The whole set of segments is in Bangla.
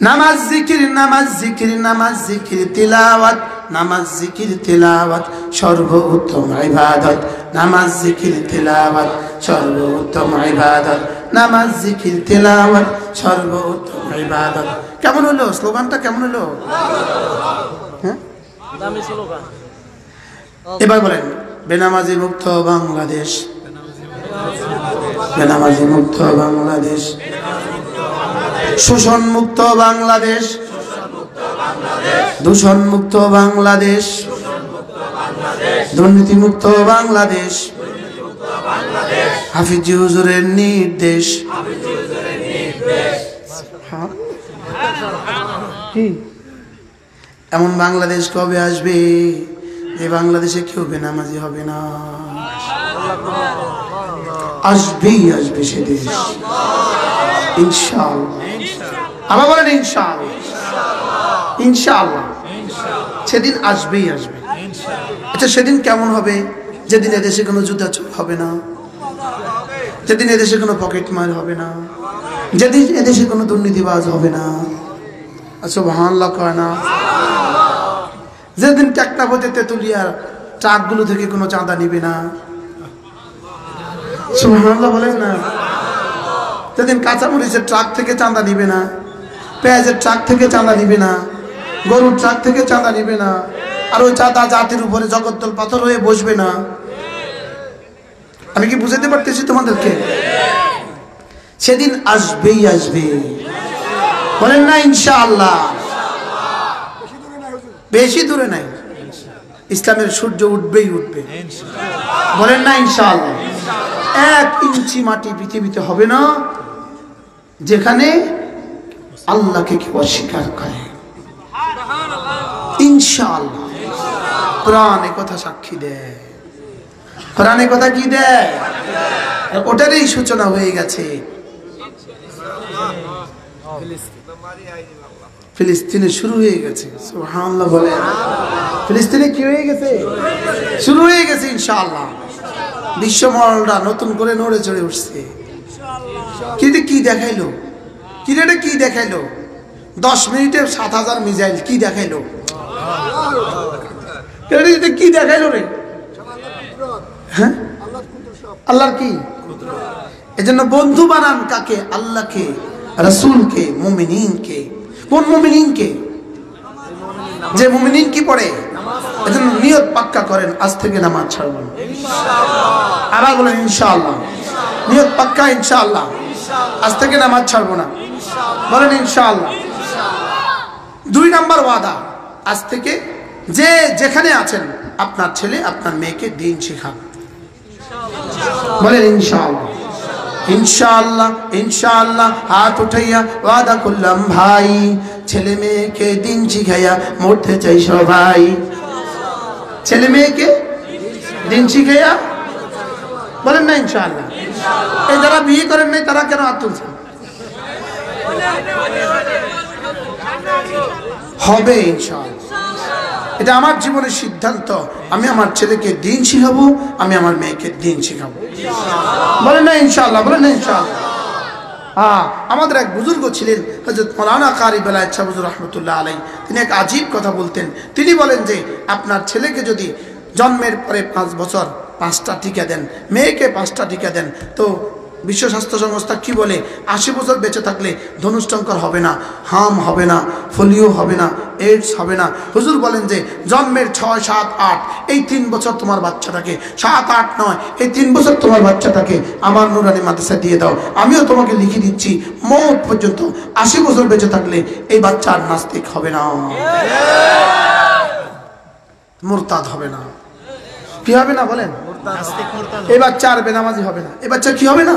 নামাজ জিকির, নামাজ জিকির, নামাজ জিকির তিলাওয়াত, নামাজ জিকির তিলাওয়াত সর্বোত্তম ইবাদত। নামাজ জিকির তিলাওয়াত সর্বোত্তম ইবাদত। নামাজ জিকির তিলাওয়াত সর্বোত্তম ইবাদত। কেমন হলো স্লোগানটা? কেমন হলো? হ্যাঁ, দামি স্লোগান। এবার বলেন, বেনামাজি মুক্ত বাংলাদেশ, বেনামাজি মুক্ত বাংলাদেশ, শোষণ মুক্ত বাংলাদেশ, দূষণ মুক্ত বাংলাদেশ, দুর্নীতি মুক্ত বাংলাদেশ, হাফিজি হুজুরের নির্দেশ। এমন বাংলাদেশ কবে আসবে যে বাংলাদেশে কেউ বেনামাজি হবে না? আসবেই আসবে সে দেশ, ইনশাআল্লাহ। আবার বলেন ইনশাআল্লাহ, ইনশাআল্লাহ সেদিন আসবেই আসবে। আচ্ছা, সেদিন কেমন হবে? যেদিন এদেশে কোনো জুতা চোর হবে না, যেদিন এদেশে কোনো পকেট মার হবে না, যেদিন এদেশে কোনো দুর্নীতিবাজ হবে না। সুবহানাল্লাহ কয় না? যেদিন টেকনাফতে তেতুলিয়ার ট্রাকগুলো থেকে কোনো চাঁদা নিবে না। সুবহানাল্লাহ বলেন না? যেদিন কাঁচামরিচের ট্রাক থেকে চাঁদা নিবে না, পেঁয়াজের ট্রাক থেকে চাঁদা নিবে না, গরুর ট্রাক থেকে চাঁদা নিবে না, আর ওই চাঁদা জাতির উপরে জগদ্দল পাথর হয়ে বসবে না। আমি কি বুঝাতে পারতেছি তোমাদেরকে? সেদিন আসবেই আসবে, বলেন না ইনশাআল্লাহ? বেশি দূরে নাই, ইসলামের সূর্য উঠবেই উঠবে, বলেন না ইনশাআল্লাহ? 1 ইঞ্চি মাটি পৃথিবীতে হবে না যেখানে আল্লাহকে কেউ অস্বীকার করে, ইনশাআল্লাহ। কোরআন এ কথা সাক্ষী দেয়, কোরআন এ কথা কি দেয়? ওটারই সূচনা হয়ে গেছে। ফিলিস্তিনে শুরু হয়ে গেছে। সুবহানাল্লাহ বলেন। ফিলিস্তিনে কি হয়ে গেছে? শুরু হয়ে গেছে ইনশাআল্লাহ। বিশ্বমহলটা নতুন করে নড়ে চড়ে উঠছে। কি দেখাইলো? কি দেখাইলো? 10 মিনিটে 7000 মিসাইল কি দেখাইলো? কি দেখাইলো রে? হ্যাঁ, আল্লাহর কি? এজন্য বন্ধু বানান কাকে? আল্লাহকে, রাসূলকে, মুমিনিনকে। কোন মুমিনিনকে? যে মুমিনিন কি পড়ে। এজন্য নিয়ত পাক্কা করেন, আজ থেকে নামাজ ছাড়ব না, ইনশাআল্লাহ। আবার বলেন ইনশাআল্লাহ। নিয়ত পাক্কা, ইনশাআল্লাহ, আজ থেকে নামাজ ছাড়ব না, বলেন ইনশাআল্লাহ। 2 নাম্বার ওয়াদা, আজ থেকে যে যেখানে আছেন আপনার ছেলে আপনার মেয়েকে দ্বীন শেখান, বলেন ইনশাআল্লাহ। ইনশাআল্লাহ, ইনশাআল্লাহ। হাত উঠাইয়া ওয়াদা করলাম ভাই, ছেলে মেয়েকে দ্বীন শিখাইয়া মরতে চাই সবাই। ছেলে মেয়েকে দ্বীন শিখাইয়া, বলেন না ইনশাআল্লাহ। এই যারা বিয়ে করেন নাই তারা কেন হাত তুলছেন? হবে ইনশাআল্লাহ। এটা আমার জীবনের সিদ্ধান্ত। আমি আমার ছেলেকে দ্বীন শিখাবো, আমি আমার মেয়েকে দ্বীন শিখাবো, বলেন না ইনশাআল্লাহ, বলেন না ইনশাআল্লাহ। আমাদের এক বুজুর্গ ছিলেন হযরত মাওলানা কারি বেলায়েত শাহ হুজুর রাহমাতুল্লাহ আলাইহি। তিনি এক আজীব কথা বলতেন। তিনি বলেন যে আপনার ছেলেকে যদি জন্মের পরে 5 বছর 5টা টিকা দেন, মেয়েকে 5টা টিকা দেন, তো বিশ্ব স্বাস্থ্য সংস্থা কি বলে? 80 বছর বেঁচে থাকলে ধনুষ্টঙ্কর হবে না, হাম হবে না, পোলিও হবে না, এইডস হবে না। হুজুর বলেন যে জন্মের 6, 7, 8 এই 3 বছর তোমার বাচ্চাটাকে, 7, 8 নয়, এই 3 বছর তোমার বাচ্চাটাকে আমার নুরানি মাদ্রাসায় দিয়ে দাও। আমিও তোমাকে লিখে দিচ্ছি, মওত পর্যন্ত 80 বছর বেঁচে থাকলে এই বাচ্চা আর নাস্তিক হবে না, মুরতাদ হবে না। কি হবে না বলেন? এই বাচ্চা আর বেনামাজি হবে না। এই বাচ্চা কি হবে না?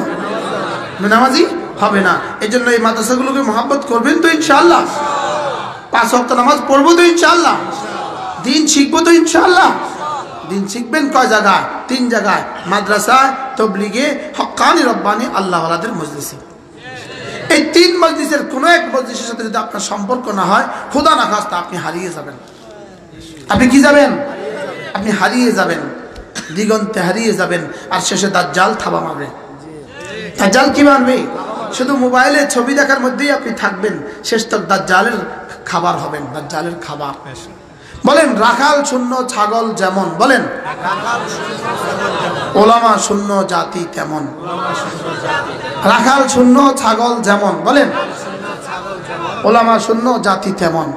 বেনামাজি হবে না। এই জন্য এই মাদ্রাসাগুলোকে মহব্বত করবেন তো ইনশাআল্লাহ। 5 ওয়াক্ত নামাজ পড়বো তো ইনশাআল্লাহ। দ্বীন শিখবো তো ইনশাআল্লাহ। দ্বীন শিখবেন কয় জায়গায়? 3 জায়গায়, মাদ্রাসায়, তাবলীগে, হক্কানি রব্বানি আল্লাহওয়ালাদের মজলিসে। এই 3 মজলিসের কোন এক মজলিসের সাথে যদি আপনার সম্পর্ক না হয়, খোদা না খাস্তা আপনি হারিয়ে যাবেন। আপনি কি যাবেন? আপনি হারিয়ে যাবেন, দিগন্তে হারিয়ে যাবেন। আর শেষে দাজ্জাল থাবা মারবে। দাজ্জাল কি মারবে? শুধু মোবাইলে ছবি দেখার মধ্যেই আপনি থাকবেন, শেষ তক দাজ্জালের খাবার হবেন, দাজ্জালের খাবার। বলেন রাখাল শূন্য ছাগল যেমন, বলেন ওলামা শূন্য জাতি তেমন। রাখাল শূন্য ছাগল যেমন, বলেন ওলামা শূন্য জাতি তেমন।